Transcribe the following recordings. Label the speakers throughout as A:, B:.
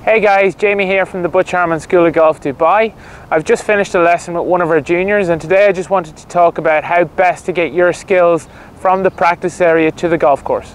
A: Hey guys, Jamie here from the Butch Harmon School of Golf, Dubai. I've just finished a lesson with one of our juniors, and today I just wanted to talk about how best to get your skills from the practice area to the golf course.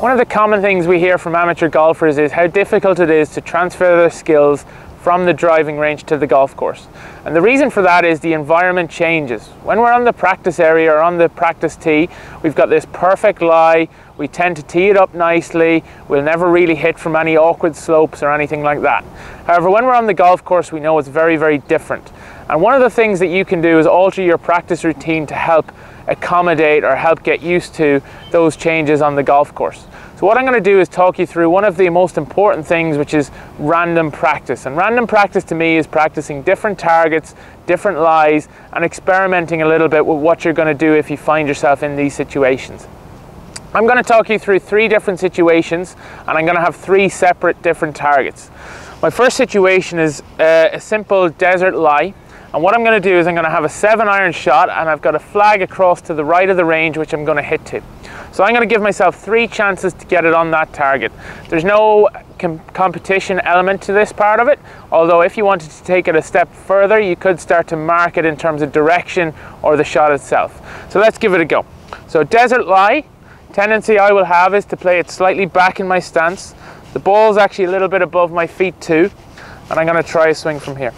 A: One of the common things we hear from amateur golfers is how difficult it is to transfer their skills from the driving range to the golf course. And the reason for that is the environment changes. When we're on the practice area or on the practice tee, we've got this perfect lie, we tend to tee it up nicely, we'll never really hit from any awkward slopes or anything like that. However, when we're on the golf course, we know it's very, very different. And one of the things that you can do is alter your practice routine to help accommodate or help get used to those changes on the golf course. So what I'm going to do is talk you through one of the most important things, which is random practice. And random practice to me is practicing different targets, different lies, and experimenting a little bit with what you're going to do if you find yourself in these situations. I'm going to talk you through 3 different situations, and I'm going to have 3 separate different targets. My first situation is a simple desert lie. And what I'm going to do is I'm going to have a 7-iron shot, and I've got a flag across to the right of the range which I'm going to hit to. So I'm going to give myself 3 chances to get it on that target. There's no competition element to this part of it, although if you wanted to take it a step further, you could start to mark it in terms of direction or the shot itself. So let's give it a go. So desert lie, tendency I will have is to play it slightly back in my stance. The ball's actually a little bit above my feet too, and I'm going to try a swing from here.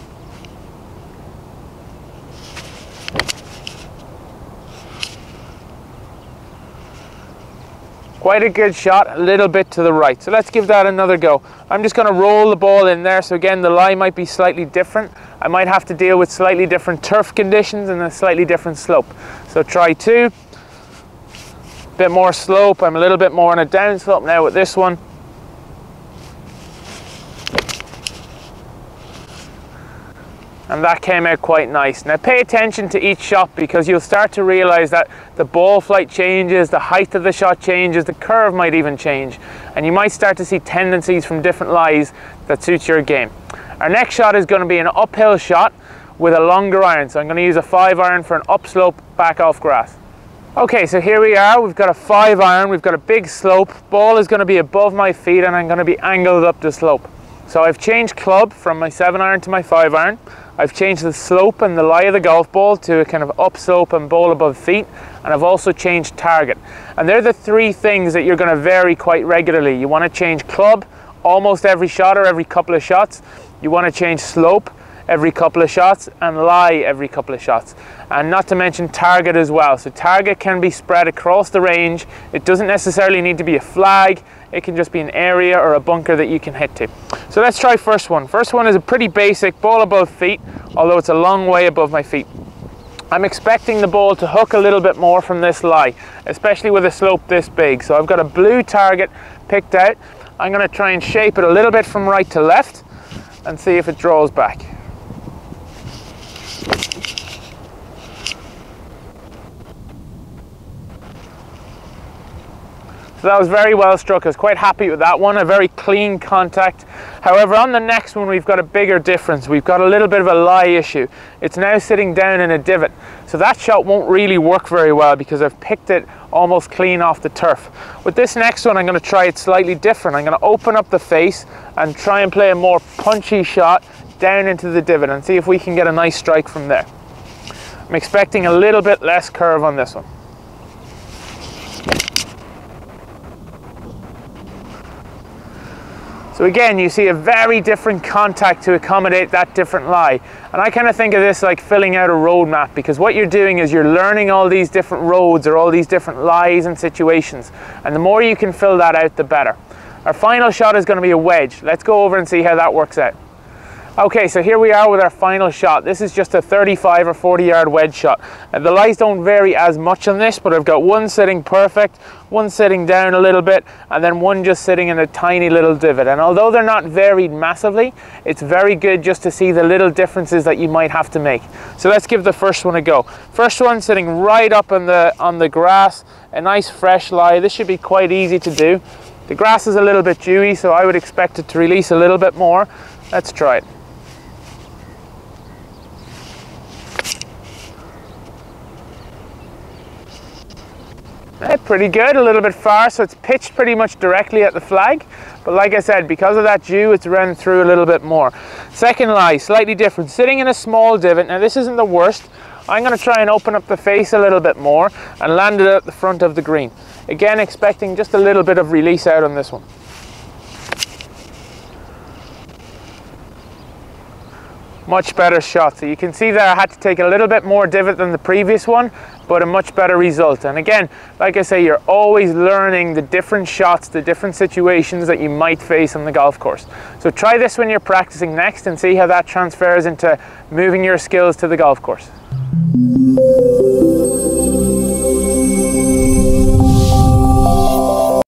A: Quite a good shot, a little bit to the right. So let's give that another go. I'm just going to roll the ball in there. So again, the lie might be slightly different. I might have to deal with slightly different turf conditions and a slightly different slope. So try 2. Bit more slope. I'm a little bit more on a down slope now with this one. And that came out quite nice. Now pay attention to each shot, because you'll start to realize that the ball flight changes, the height of the shot changes, the curve might even change, and you might start to see tendencies from different lies that suit your game. Our next shot is going to be an uphill shot with a longer iron. So I'm going to use a 5-iron for an upslope back off grass. Okay, so here we are. We've got a 5-iron, we've got a big slope, ball is going to be above my feet, and I'm going to be angled up the slope. So I've changed club from my 7-iron to my 5-iron. I've changed the slope and the lie of the golf ball to a kind of upslope and ball above feet, and I've also changed target. And they're the 3 things that you're going to vary quite regularly. You want to change club almost every shot or every couple of shots. You want to change slope every couple of shots, and lie every couple of shots. And not to mention target as well. So target can be spread across the range. It doesn't necessarily need to be a flag. It can just be an area or a bunker that you can hit to. So let's try first one. First one is a pretty basic ball above feet, although it's a long way above my feet. I'm expecting the ball to hook a little bit more from this lie, especially with a slope this big. So I've got a blue target picked out. I'm going to try and shape it a little bit from right to left and see if it draws back. So that was very well struck. I was quite happy with that one, a very clean contact. However, on the next one we've got a bigger difference. We've got a little bit of a lie issue. It's now sitting down in a divot. So that shot won't really work very well because I've picked it almost clean off the turf. With this next one, I'm going to try it slightly different. I'm going to open up the face and try and play a more punchy shot down into the divot and see if we can get a nice strike from there. I'm expecting a little bit less curve on this one. So again, you see a very different contact to accommodate that different lie. And I kind of think of this like filling out a road map, because what you're doing is you're learning all these different roads or all these different lies and situations. And the more you can fill that out, the better. Our final shot is going to be a wedge. Let's go over and see how that works out. Okay, so here we are with our final shot. This is just a 35 or 40 yard wedge shot. The lies don't vary as much on this, but I've got one sitting perfect, one sitting down a little bit, and then one just sitting in a tiny little divot. And although they're not varied massively, it's very good just to see the little differences that you might have to make. So let's give the first one a go. First one sitting right up on the grass, a nice fresh lie. This should be quite easy to do. The grass is a little bit dewy, so I would expect it to release a little bit more. Let's try it. pretty good, a little bit far, so it's pitched pretty much directly at the flag. But like I said, because of that dew, it's run through a little bit more. Second lie, slightly different. Sitting in a small divot. Now this isn't the worst. I'm going to try and open up the face a little bit more and land it at the front of the green. Again, expecting just a little bit of release out on this one. Much better shot. So you can see there I had to take a little bit more divot than the previous one, but a much better result. And again, like I say, you're always learning the different shots, the different situations that you might face on the golf course. So try this when you're practicing next and see how that transfers into moving your skills to the golf course.